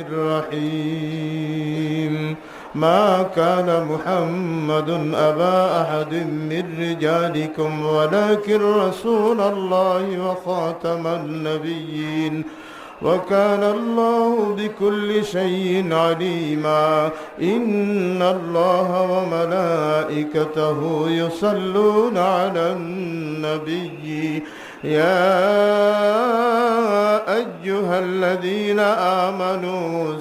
الرحيم ما كان محمد أبا أحد من رجالكم ولكن رسول الله وخاتم النبيين وكان الله بكل شيء عليما إن الله وملائكته يصلون على النبي يا أيها الذين آمنوا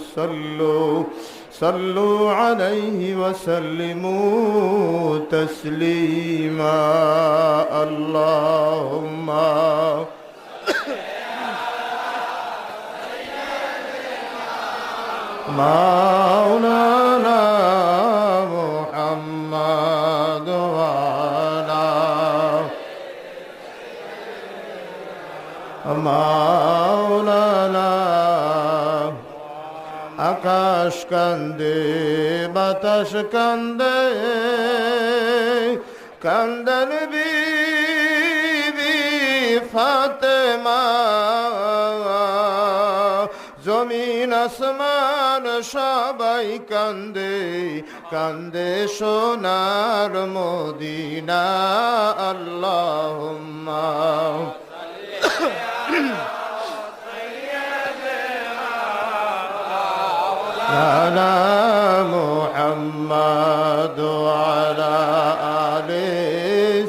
صلوا عليه وسلموا تسليما اللهم مولانا محمد وعلى مولانا আকাশ কান্দে বাতাস কান্দে কান্দন বিবি ফাতেমা জমিন আসমান সবাই কান্দে কান্দে সোনার মদিনা আল্লাহুম্মা على محمد وعلى آل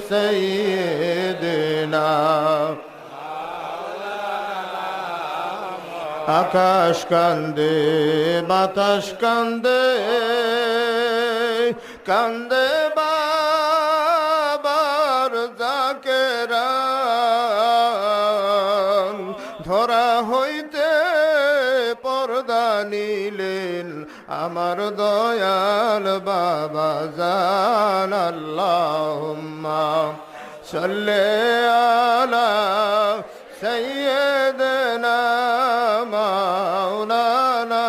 سيدنا আকাশ কান্দে বাতাস কান্দে কান্দে বাবার জাকেরা ধরা হইতে পর্দা নিলেন আমার দয়াল বাবা জান আল্লাহুম্মা সাল্লি আলা সাইয়্যিদিনা মাওলানা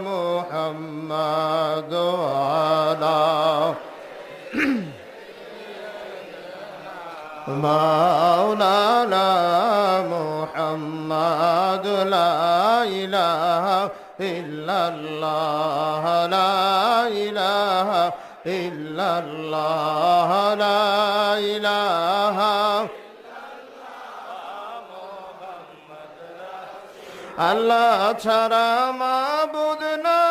মুহাম্মদ ওয়ালা মাওলানা মুহাম্মদ লা ইলাহা ইল্লাল্লাহ লা ইলাহা ইল্লাল্লাহ লা ইলাহা আল্লাহ ছাড়া মাবুদ না